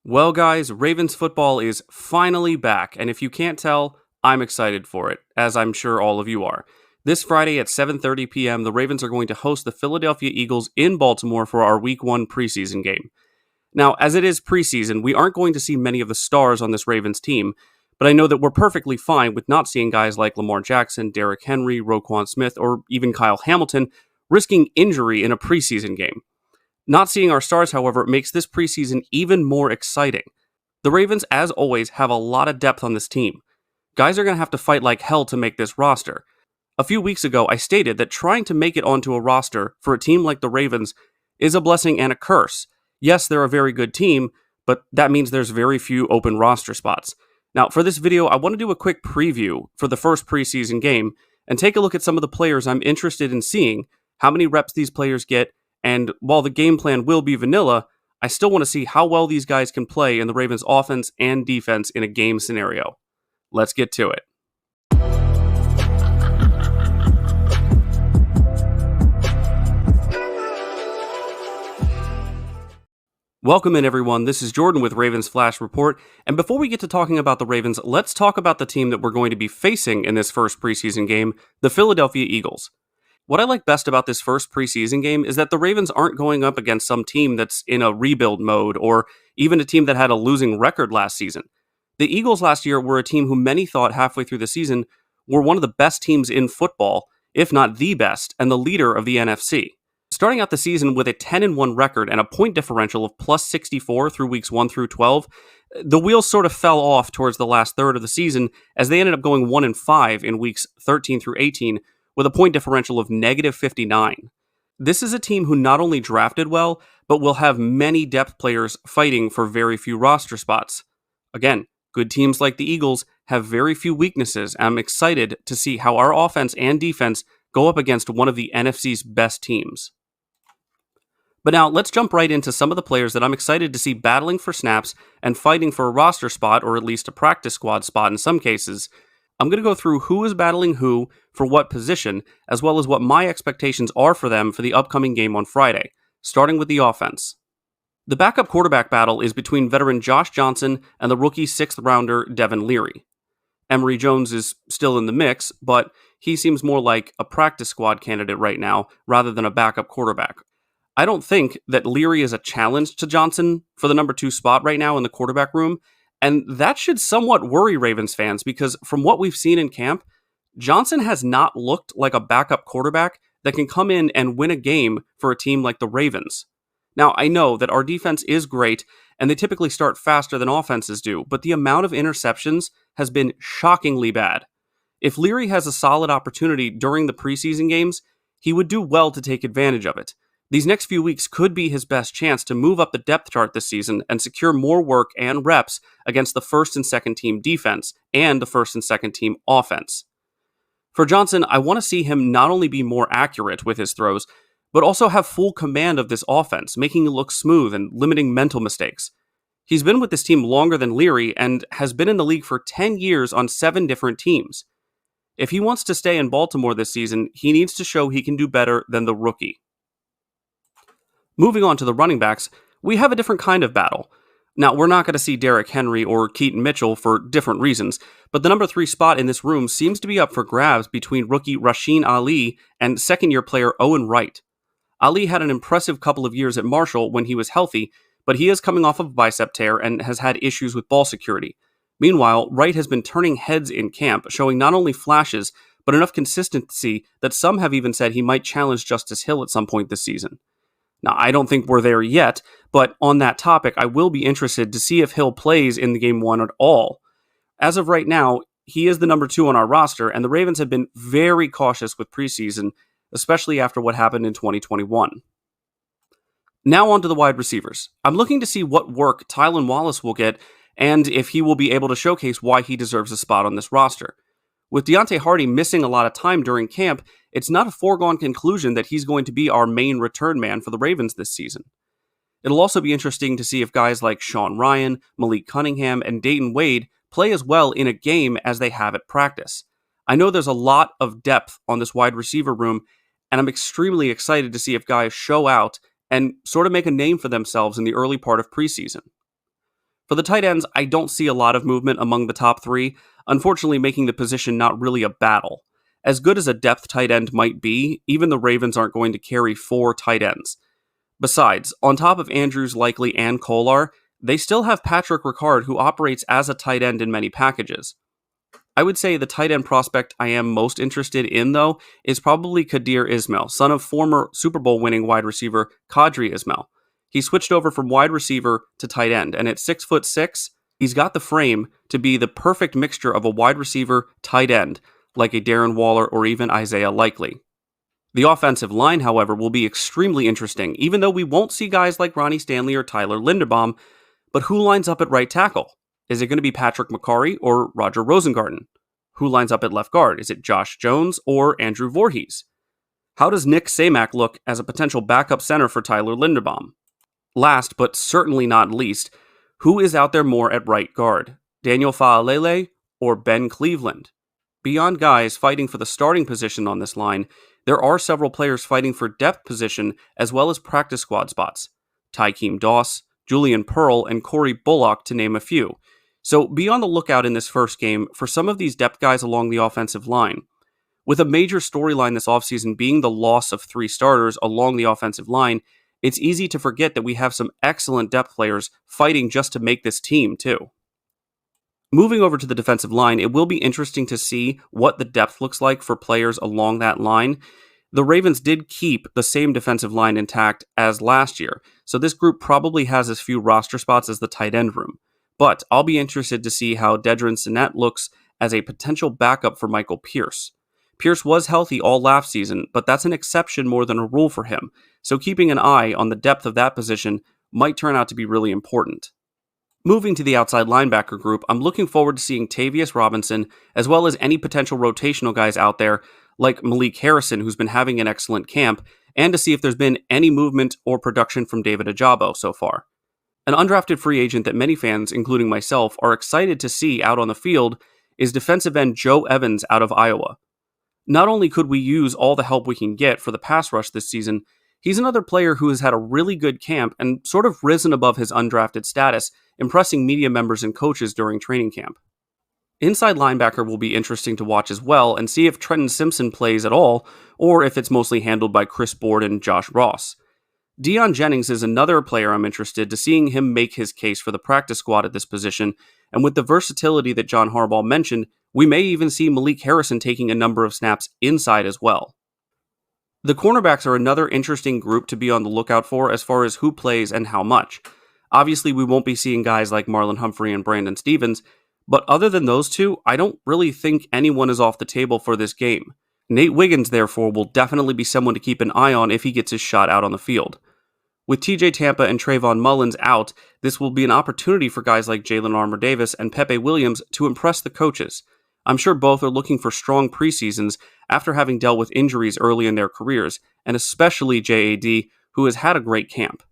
Well, guys, Ravens football is finally back, and if you can't tell, I'm excited for it, as I'm sure all of you are. This Friday at 7:30 p.m., the Ravens are going to host the Philadelphia Eagles in Baltimore for our Week 1 preseason game. Now, as it is preseason, we aren't going to see many of the stars on this Ravens team, but I know that we're perfectly fine with not seeing guys like Lamar Jackson, Derrick Henry, Roquan Smith, or even Kyle Hamilton risking injury in a preseason game. Not seeing our stars, however, makes this preseason even more exciting. The Ravens, as always, have a lot of depth on this team. Guys are going to have to fight like hell to make this roster. A few weeks ago, I stated that trying to make it onto a roster for a team like the Ravens is a blessing and a curse. Yes, they're a very good team, but that means there's very few open roster spots. Now, for this video, I want to do a quick preview for the first preseason game and take a look at some of the players I'm interested in seeing, how many reps these players get, and while the game plan will be vanilla, I still want to see how well these guys can play in the Ravens' offense and defense in a game scenario. Let's get to it. Welcome in, everyone. This is Jordan with Ravens Flash Report, and before we get to talking about the Ravens, let's talk about the team that we're going to be facing in this first preseason game, the Philadelphia Eagles. What I like best about this first preseason game is that the Ravens aren't going up against some team that's in a rebuild mode or even a team that had a losing record last season. The Eagles last year were a team who many thought halfway through the season were one of the best teams in football, if not the best, and the leader of the NFC. Starting out the season with a 10-1 record and a point differential of plus 64 through weeks 1 through 12, the wheels sort of fell off towards the last third of the season as they ended up going 1-5 in weeks 13 through 18, with a point differential of negative 59. This is a team who not only drafted well, but will have many depth players fighting for very few roster spots. Again, good teams like the Eagles have very few weaknesses, and I'm excited to see how our offense and defense go up against one of the NFC's best teams. But now, let's jump right into some of the players that I'm excited to see battling for snaps and fighting for a roster spot, or at least a practice squad spot in some cases. I'm going to go through who is battling who for what position, as well as what my expectations are for them for the upcoming game on Friday, starting with the offense. The backup quarterback battle is between veteran Josh Johnson and the rookie 6th-rounder Devin Leary. Emory Jones is still in the mix, but he seems more like a practice squad candidate right now rather than a backup quarterback. I don't think that Leary is a challenge to Johnson for the number 2 spot right now in the quarterback room, and that should somewhat worry Ravens fans because from what we've seen in camp, Johnson has not looked like a backup quarterback that can come in and win a game for a team like the Ravens. Now, I know that our defense is great, and they typically start faster than offenses do, but the amount of interceptions has been shockingly bad. If Leary has a solid opportunity during the preseason games, he would do well to take advantage of it. These next few weeks could be his best chance to move up the depth chart this season and secure more work and reps against the first and second team defense and the first and second team offense. For Johnson, I want to see him not only be more accurate with his throws, but also have full command of this offense, making it look smooth and limiting mental mistakes. He's been with this team longer than Leary and has been in the league for 10 years on 7 different teams. If he wants to stay in Baltimore this season, he needs to show he can do better than the rookie. Moving on to the running backs, we have a different kind of battle. Now, we're not going to see Derrick Henry or Keaton Mitchell for different reasons, but the number 3 spot in this room seems to be up for grabs between rookie Rasheen Ali and second-year player Owen Wright. Ali had an impressive couple of years at Marshall when he was healthy, but he is coming off of a bicep tear and has had issues with ball security. Meanwhile, Wright has been turning heads in camp, showing not only flashes, but enough consistency that some have even said he might challenge Justice Hill at some point this season. Now, I don't think we're there yet, but on that topic, I will be interested to see if Hill plays in the game 1 at all. As of right now, he is the number 2 on our roster, and the Ravens have been very cautious with preseason, especially after what happened in 2021. Now on to the wide receivers. I'm looking to see what work Tylan Wallace will get, and if he will be able to showcase why he deserves a spot on this roster. With Deontay Hardy missing a lot of time during camp, it's not a foregone conclusion that he's going to be our main return man for the Ravens this season. It'll also be interesting to see if guys like Sean Ryan, Malik Cunningham, and Dayton Wade play as well in a game as they have at practice. I know there's a lot of depth on this wide receiver room, and I'm extremely excited to see if guys show out and sort of make a name for themselves in the early part of preseason. For the tight ends, I don't see a lot of movement among the top three, unfortunately making the position not really a battle. As good as a depth tight end might be, even the Ravens aren't going to carry 4 tight ends. Besides, on top of Andrews, Likely, and Kolar, they still have Patrick Ricard, who operates as a tight end in many packages. I would say the tight end prospect I am most interested in, though, is probably Kadir Ismail, son of former Super Bowl winning wide receiver Qadri Ismail. He switched over from wide receiver to tight end, and at 6'6", he's got the frame to be the perfect mixture of a wide receiver tight end, like a Darren Waller or even Isaiah Likely. The offensive line, however, will be extremely interesting, even though we won't see guys like Ronnie Stanley or Tyler Linderbaum. But who lines up at right tackle? Is it going to be Patrick McCarry or Roger Rosengarten? Who lines up at left guard? Is it Josh Jones or Andrew Voorhees? How does Nick Samak look as a potential backup center for Tyler Linderbaum? Last, but certainly not least, who is out there more at right guard? Daniel Faalele or Ben Cleveland? Beyond guys fighting for the starting position on this line, there are several players fighting for depth position as well as practice squad spots. Tykeem Doss, Julian Pearl, and Corey Bullock, to name a few. So be on the lookout in this first game for some of these depth guys along the offensive line. With a major storyline this offseason being the loss of 3 starters along the offensive line, it's easy to forget that we have some excellent depth players fighting just to make this team, too. Moving over to the defensive line, it will be interesting to see what the depth looks like for players along that line. The Ravens did keep the same defensive line intact as last year, so this group probably has as few roster spots as the tight end room. But I'll be interested to see how Dedrin Sinnett looks as a potential backup for Michael Pierce. Pierce was healthy all last season, but that's an exception more than a rule for him, so keeping an eye on the depth of that position might turn out to be really important. Moving to the outside linebacker group, I'm looking forward to seeing Tavius Robinson, as well as any potential rotational guys out there, like Malik Harrison, who's been having an excellent camp, and to see if there's been any movement or production from David Ajabo so far. An undrafted free agent that many fans, including myself, are excited to see out on the field is defensive end Joe Evans out of Iowa. Not only could we use all the help we can get for the pass rush this season, he's another player who has had a really good camp and sort of risen above his undrafted status, impressing media members and coaches during training camp. Inside linebacker will be interesting to watch as well and see if Trenton Simpson plays at all, or if it's mostly handled by Chris Board and Josh Ross. Deion Jennings is another player I'm interested to seeing him make his case for the practice squad at this position, and with the versatility that John Harbaugh mentioned, we may even see Malik Harrison taking a number of snaps inside as well. The cornerbacks are another interesting group to be on the lookout for as far as who plays and how much. Obviously, we won't be seeing guys like Marlon Humphrey and Brandon Stevens, but other than those two, I don't really think anyone is off the table for this game. Nate Wiggins, therefore, will definitely be someone to keep an eye on if he gets his shot out on the field. With TJ Tampa and Trayvon Mullins out, this will be an opportunity for guys like Jalen Armour-Davis and Pepe Williams to impress the coaches. I'm sure both are looking for strong preseasons after having dealt with injuries early in their careers, and especially JAD, who has had a great camp.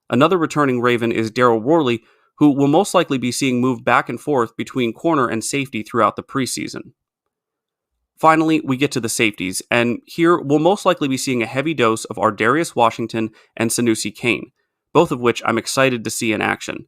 Another returning Raven is Daryl Worley, who will most likely be seeing moved back and forth between corner and safety throughout the preseason. Finally, we get to the safeties, and here we'll most likely be seeing a heavy dose of Ardarius Washington and Sanusi Kane, both of which I'm excited to see in action.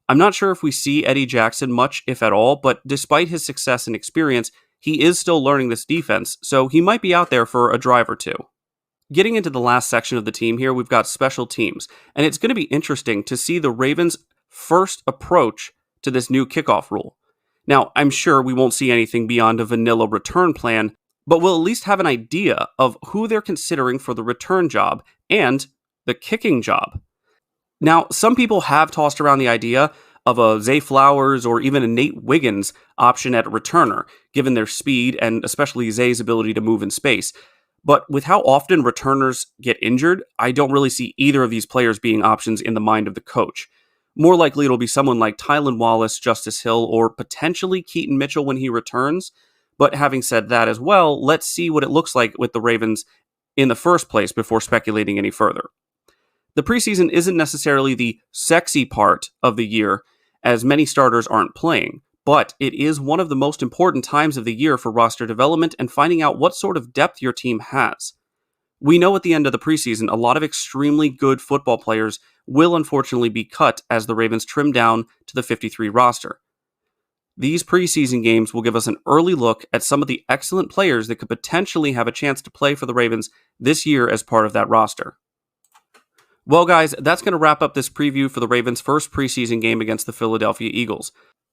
I'm not sure if we see Eddie Jackson much, if at all, but despite his success and experience, he is still learning this defense, so he might be out there for a drive or two. Getting into the last section of the team here, we've got special teams, and it's going to be interesting to see the Ravens' first approach to this new kickoff rule. Now, I'm sure we won't see anything beyond a vanilla return plan, but we'll at least have an idea of who they're considering for the return job and the kicking job. Now, some people have tossed around the idea of a Zay Flowers or even a Nate Wiggins option at returner, given their speed and especially Zay's ability to move in space. But with how often returners get injured, I don't really see either of these players being options in the mind of the coach. More likely it'll be someone like Tylan Wallace, Justice Hill, or potentially Keaton Mitchell when he returns. But having said that as well, let's see what it looks like with the Ravens in the first place before speculating any further. The preseason isn't necessarily the sexy part of the year, as many starters aren't playing, but it is one of the most important times of the year for roster development and finding out what sort of depth your team has. We know at the end of the preseason, a lot of extremely good football players will unfortunately be cut as the Ravens trim down to the 53 roster. These preseason games will give us an early look at some of the excellent players that could potentially have a chance to play for the Ravens this year as part of that roster. Well, guys, that's going to wrap up this preview for the Ravens' first preseason game against the Philadelphia Eagles.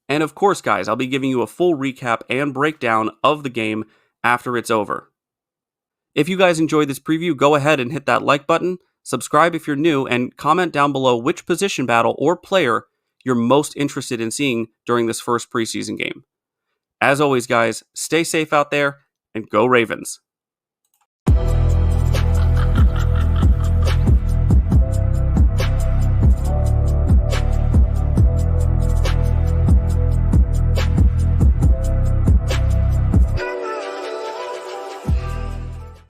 And of course, guys, I'll be giving you a full recap and breakdown of the game after it's over. If you guys enjoyed this preview, go ahead and hit that like button, subscribe if you're new, and comment down below which position battle or player you're most interested in seeing during this first preseason game. As always, guys, stay safe out there and go Ravens.